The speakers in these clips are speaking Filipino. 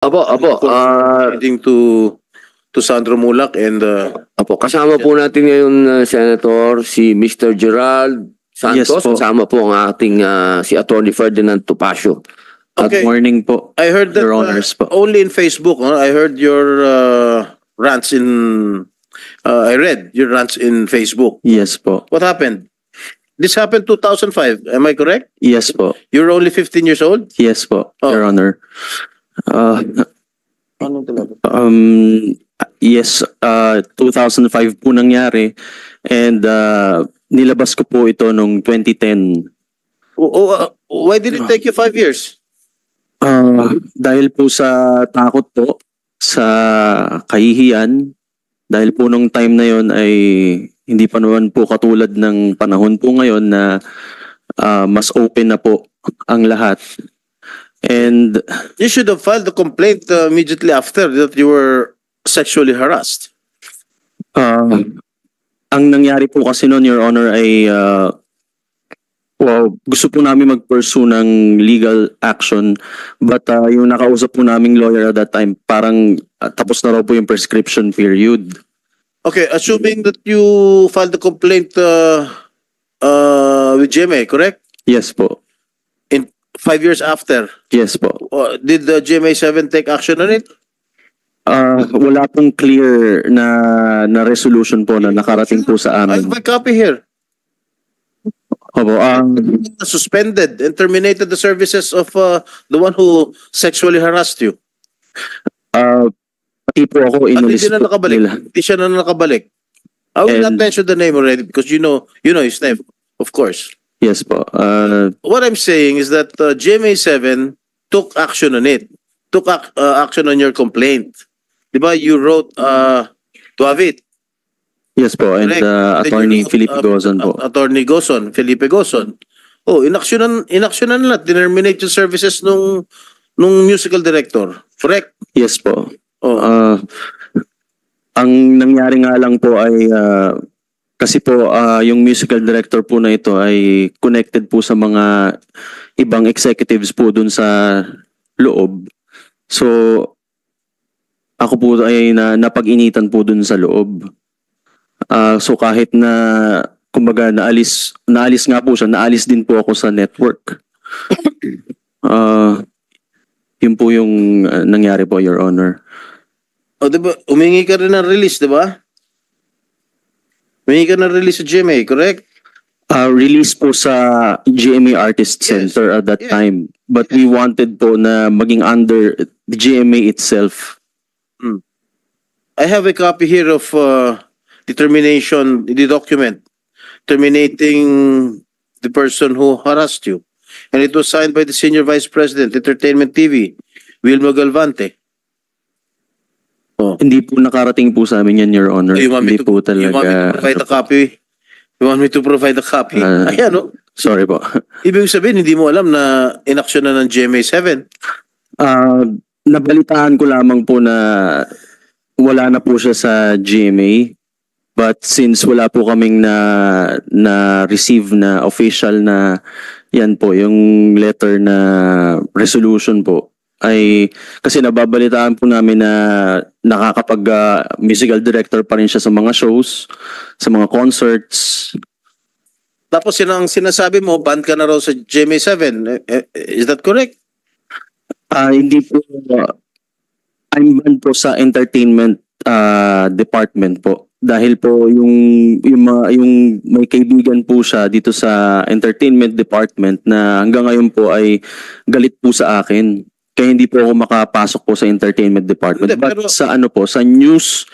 Apo, Leading to Sandro Mulak and apo, kasama po natin ngayon, Senator, si Mr. Gerald Santos, Yes po. kasama po ang ating si Attorney Ferdinand Topacio. Okay. Good morning po. I heard that Your Honors po. only in Facebook. I heard your rants in. I read your rants in Facebook. Yes po. What happened? This happened 2005. Am I correct? Yes po. You're only 15 years old. Yes po, Oh. Your Honor. Ano talaga? Yes, 2005 po nangyari and nilabas ko po ito noong 2010. Why did it take you 5 years? Dahil po sa takot po, sa kahihiyan, dahil po nung time na yon ay hindi pa naman po katulad ng panahon po ngayon na mas open na po ang lahat. And You should have filed the complaint immediately after that you were sexually harassed. ang nangyari po kasi noon, Your Honor, ay gusto po namin mag-pursue ng legal action but yung nakausap po naming lawyer at that time, parang tapos na raw po yung prescription period. Okay, assuming that you filed the complaint with GMA, correct? Yes po. 5 years after, Yes po. did the GMA7 take action on it? Wala pong clear na resolution po na nakarating po sa I amin. have a copy here. Opo, Suspended and terminated the services of the one who sexually harassed you. pati po ako At inulis hindi na po nakabalik. nila. Hindi siya na nakabalik. I will not And- mention the name already because you know his name, of course. Yes po. What I'm saying is that GMA7 took action on it. Took action on your complaint. Diba? You wrote to Avit. Yes po. And Correct. Attorney Then you- Felipe Gozon po. Attorney Gozon, Felipe Gozon. Oh, inaksyonan nila, terminate yung services nung musical director. Correct? Yes po. Oh. Ang nangyari nga lang po ay kasi po yung musical director po na ito ay connected po sa mga ibang executives po dun sa loob. So ako po ay napag-initan po dun sa loob. So kahit na kumbaga naalis nga po siya, naalis din po ako sa network. Yun po yung nangyari po, Your Honor. O, diba? Umingi ka rin ng release, diba? Umingi ka ng release sa GMA, correct? Release po sa GMA Artist Yes. Center at that Yes. time. But we wanted po na maging under the GMA itself. I have a copy here of determination, the document, terminating the person who harassed you. And it was signed by the Senior Vice President, Entertainment TV, Wilma Galvante. Hindi po nakarating po sa amin yan, Your Honor. You want me Hindi to, po you want me to talaga. provide a copy? You want me to provide a copy? Ayan, no? Sorry po. Ibig sabihin, hindi mo alam na inaksyon na ng GMA7. Nabalitaan ko lamang po na wala na po siya sa GMA. But since wala po kaming na receive na official na yan po, yung letter na resolution po, ay kasi nababalitaan po namin na nakakapag musical director pa rin siya sa mga shows, sa mga concerts. Tapos yun ang sinasabi mo, banned ka na raw sa GMA7. Is that correct? Hindi po, I'm banned po sa entertainment department po. Dahil po yung may kaibigan po siya dito sa entertainment department na hanggang ngayon po ay galit po sa akin. Kaya hindi po ako makapasok po sa entertainment department. Hindi, But pero- sa ano po, sa news,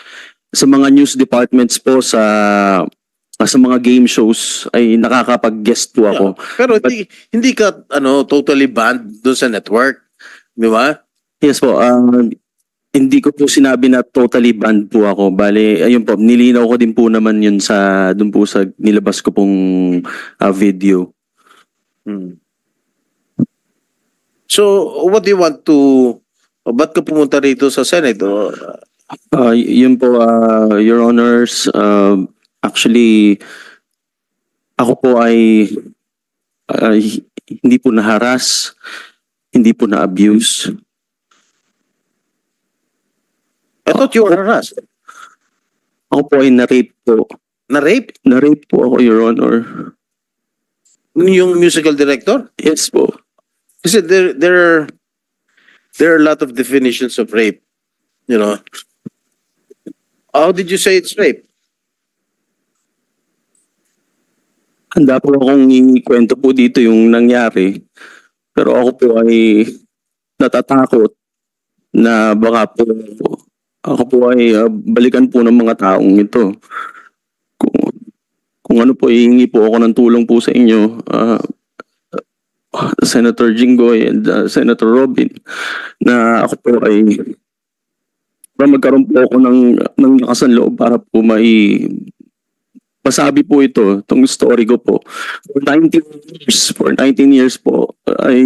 sa mga news departments po, sa mga game shows ay nakakapag-guest po ako. Pero hindi ka totally banned doon sa network. Di ba? Yes po, hindi ko po sinabi na totally banned po ako. Bale, ayun po, nilinaw ko din po naman yun dun po sa nilabas ko pong video. So, what do you want to... Ba't ka pumunta rito sa Senate? Yun po, Your Honors, actually, ako po ay hindi po na-harass, hindi po na-abuse. thought you were harassed. Ako po ay na-rape po. Na-rape? Na-rape po ako, Your Honor. Yung musical director? Yes po. Kasi there are a lot of definitions of rape. You know. How did you say it's rape? Handa po akong ikwento po dito yung nangyari. Pero ako po ay natatakot na baka po ako po ay balikan po ng mga taong ito. Kung ano po, hihingi po ako ng tulong po sa inyo, Senator Jinggoy and Senator Robin, na ako po ay magkaroon po ako ng lakas ng loob para po masabi po itong story ko po. For 19 years po, ay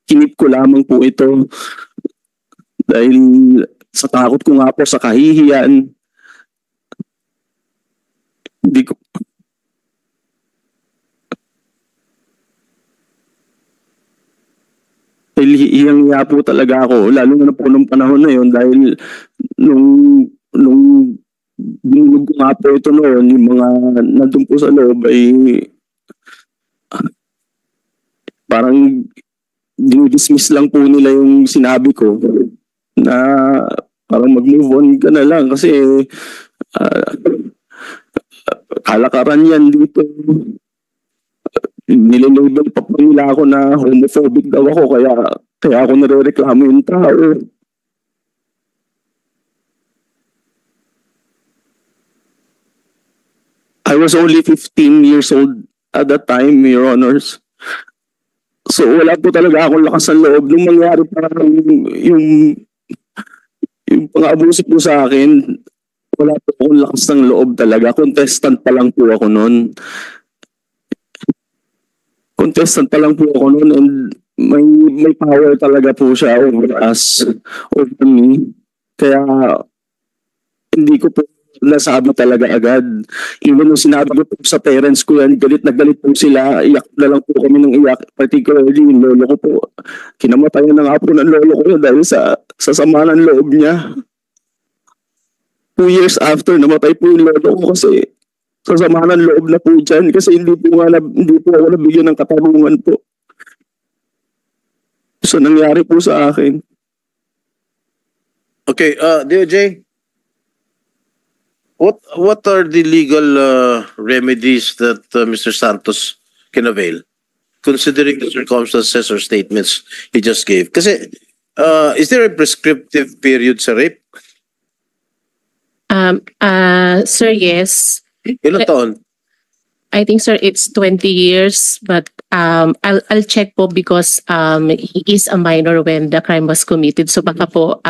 kinip ko lamang po ito dahil sa takot ko nga po sa kahihiyan. Hindi ko hiyang-hiya po talaga ako, lalo na po nung panahon na yun dahil nung binunog ko nga po ito noon, yung mga nandun po sa loob ay parang dinidismiss lang po nila yung sinabi ko na parang mag-move on ka na lang kasi kalakaran yan dito. Nililabel pa po nila ako na homophobic daw ako kaya ako nare-reklamo yung tao. I was only 15 years old at that time, Your Honors. So wala po talaga akong lakas ng loob. Nung mangyari parang yung pang-abuso po sa akin, wala po akong lakas ng loob talaga. Contestant pa lang po ako noon. And may power talaga po siya over me. Kaya hindi ko po nasabi talaga agad. Even nung sinabi ko po sa parents ko yan, galit na galit po sila, iyak na lang po kami ng iyak. Particularly yung lolo ko po. Kinamatayan na nga po ng lolo ko dahil sa sama ng loob niya. 2 years after, namatay po yung lolo ko kasi sa sama ng loob na po dyan kasi hindi po ako nabigyan ng katarungan po. So nangyari po sa akin. Okay, DOJ, what are the legal remedies that Mr. Santos can avail, considering the circumstances or statements he just gave? Kasi, is there a prescriptive period sa rape? Sir, yes. Ilang taon? I think, sir, it's 20 years, but I'll check po because he is a minor when the crime was committed. So baka po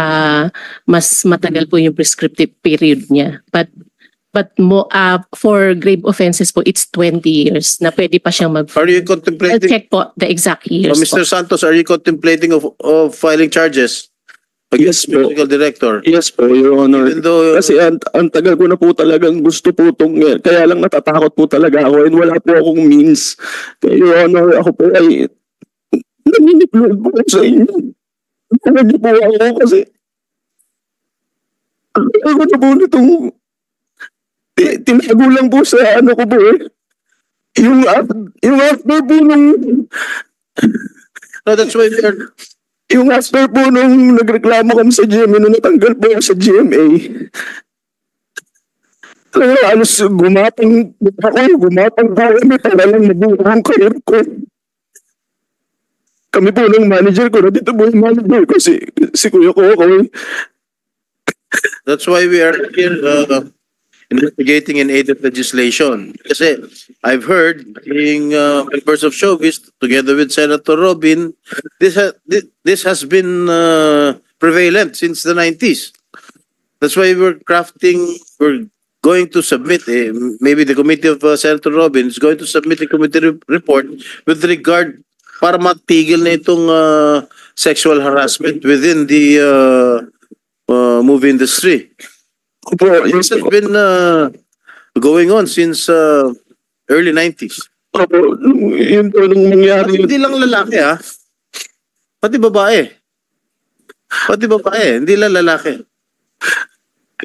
mas matagal po yung prescriptive period niya. But for grave offenses po, it's 20 years na pwede pa siyang Are you I'll contemplating, check po the exact years po. Mr. Santos, are you contemplating of filing charges against Yes po. musical director? Yes po, Your Honor. Even though, Kasi ang tagal ko na po talagang gusto po kaya lang natatakot po talaga ako and wala po akong means. Kaya Your Honor, ako po ay naniniplod po sa inyo. Hindi po ako kasi ako na po nitong tinago lang po sa ano ko po eh. Yung after po nung no, that's why we're, yung after po nung nagreklamo kami sa GMA, nung natanggal po ako sa GMA, talaga halos gumapang po kami para lang mabuo ang career ko. Kami po ng manager ko, dito po yung manager ko, si Kuya Coco. that's why we are here investigating in aid of legislation. Kasi I've heard being members of Showbiz together with Senator Robin, this has been prevalent since the 90s. That's why we're going to submit, maybe the committee of Senator Robin is going to submit a committee report with regard para matigil na itong sexual harassment within the movie industry. This has been going on since early 90s. Opo, yun po nung nangyari. Hindi lang lalaki ha. Pati babae. Hindi lang lalaki.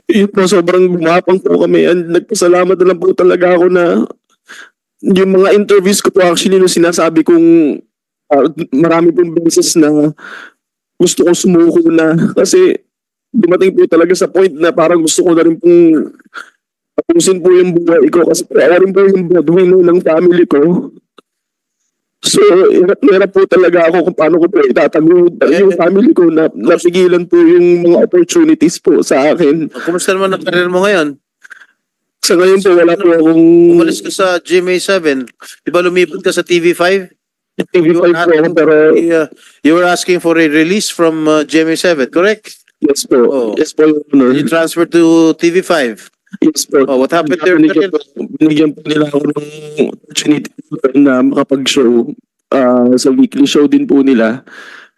Yun po, sobrang gumapang po kami. And nagpasalamat na lang po talaga ako na yung mga interviews ko po actually nung sinasabi kong marami pong beses na gusto kong sumuko na kasi dumating po talaga sa point na parang gusto ko na rin pong tapusin po yung buhay ko kasi po ako rin po yung breadwinner ng family ko. So, hirap po talaga ako kung paano ko po itatago yung family ko na napigilan po yung mga opportunities po sa akin. Kumusta naman ang career mo ngayon? Sa ngayon po, wala po akong Umalis ka sa GMA7. Di ba lumipad ka sa TV5? TV5 po ako, pero You were asking for a release from GMA7, correct? yes po. Oh. Yes po, Your Honor. You transferred to TV5. Yes po. Oh, what happened there? Binigyan po nila ako ng opportunity na makapag-show sa weekly show din po nila.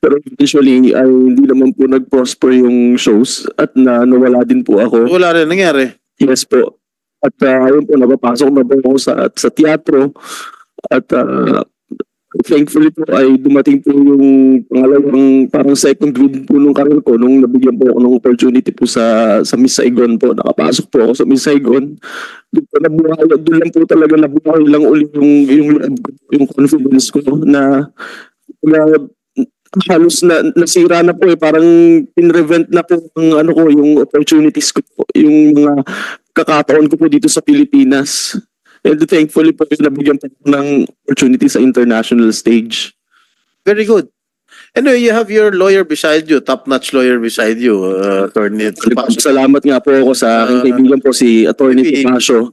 Pero eventually, ay hindi naman po nag-prosper yung shows at nawala din po ako. Wala rin nangyari. Yes po. At ayun po, napapasok na po ako sa teatro. At thankfully po ay dumating po yung pangalawang parang second win po nung career ko nung nabigyan po ako ng opportunity po sa Miss Saigon po. Nakapasok po ako sa Miss Saigon. Doon lang po talaga nabuhay lang ulit yung confidence ko na halos nasira na po parang pinrevent na po yung opportunities ko po, yung mga kakataon ko po dito sa Pilipinas. And thankfully po nabigyan po ng opportunity sa international stage. Very good. Anyway, you have your lawyer beside you, top-notch lawyer beside you, Attorney. Salamat nga po ako sa aking kaibigan po si Attorney Tomasio.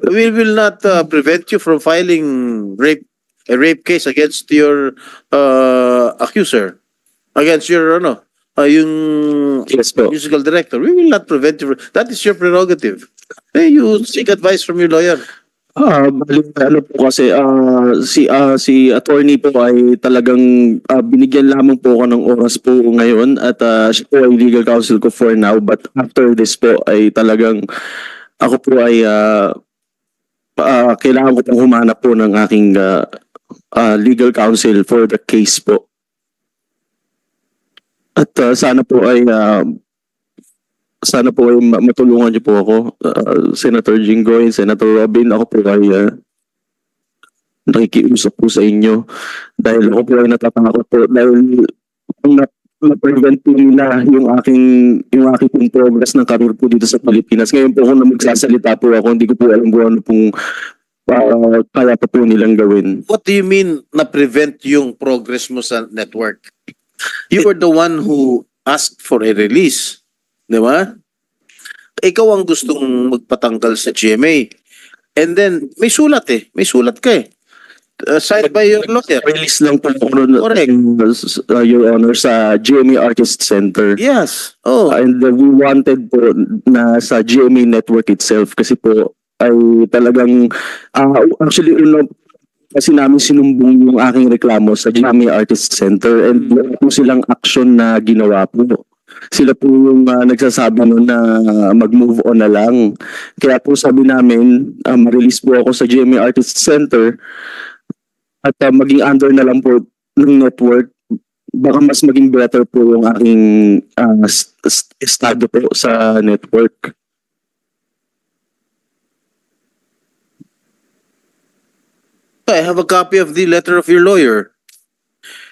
We will not prevent you from filing a rape case against your accuser, against your yung Yes po. musical director. We will not prevent you. That is your prerogative. You seek advice from your lawyer. Po kasi si attorney po ay talagang binigyan lamang po ako ng oras po ngayon at siya po ay legal counsel ko for now, but after this po ay talagang ako po ay kailangan ko pong humanap po ng aking legal counsel for the case po. At sana po ay matulungan niyo po ako, Senator Jinggoy, Senator Robin. Ako po ay nakikiusap po sa inyo dahil ako po ay natatakot po dahil na-prevent po nila yung aking progress ng career po dito sa Pilipinas. Ngayon po kung magsasalita po ako, hindi ko po alam kung ano pong kaya pa po nilang gawin. What do you mean na-prevent yung progress mo sa network? You were the one who asked for a release. Di ba? Ikaw ang gustong magpatanggal sa GMA. And then, may sulat May sulat ka signed by your lawyer. Release lang po ako nun, Correct. Your Honor, sa GMA Artist Center. Yes. Oh. And we wanted po na sa GMA network itself kasi po ay talagang actually kasi namin sinumbong yung aking reklamo sa GMA Artist Center and wala po silang action na ginawa po. Sila po yung nagsasabi nun na mag-move on na lang. Kaya po sabi namin, ma-release po ako sa GMA Artist Center at maging under na lang po ng network. Baka mas maging better po yung aking estado po sa network. I have a copy of the letter of your lawyer.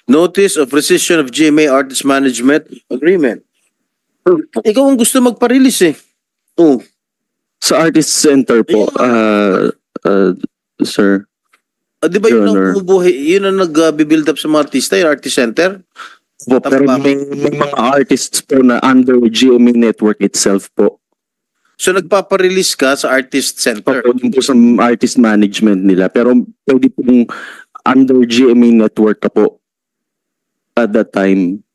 Notice of rescission of GMA Artist Management Agreement. Ikaw ang gusto magpa-release Oh. Sa Artist Center po, sir. Di ba yun Your Honor. ang bubuhay, yun ang nag-build up sa mga artista, yung Artist Center? Po, pero may mga artists po na under GMA network itself po. So nagpapa-release ka sa Artist Center. Doon po sa artist management nila. Pero pwede pong under GMA network ka po at that time.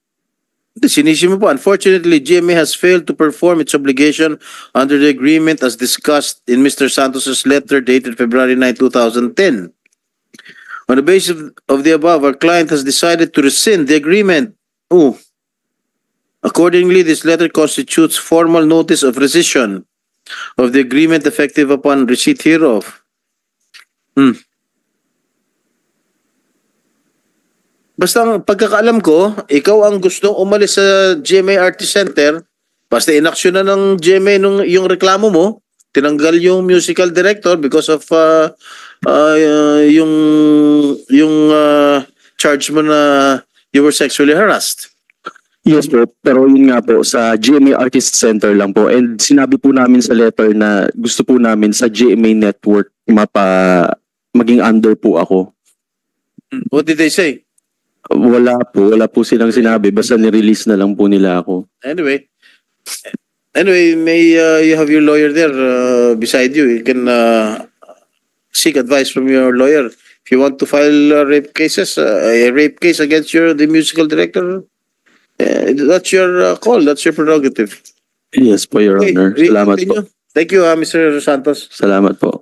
Sinisip mo po, unfortunately, GMA has failed to perform its obligation under the agreement as discussed in Mr. Santos's letter dated February 9, 2010. On the basis of the above, our client has decided to rescind the agreement. Accordingly, this letter constitutes formal notice of rescission of the agreement effective upon receipt hereof. Basta ang pagkakaalam ko, ikaw ang gustong umalis sa GMA Artist Center Basta inaksyon na ng GMA yung reklamo mo, tinanggal yung musical director because of yung charge mo na you were sexually harassed. Yes po, pero yun nga po, sa GMA Artist Center lang po. And sinabi po namin sa letter na gusto po namin sa GMA network maging under po ako. What did they say? Wala po silang sinabi, basta ni-release na lang po nila ako. Anyway, may you have your lawyer there beside you. You can seek advice from your lawyer. If you want to file rape cases, a rape case against the musical director, that's your call. That's your prerogative. Yes po, Your Honor. Okay, Salamat po. continue. Thank you, Mr. Santos. Salamat po.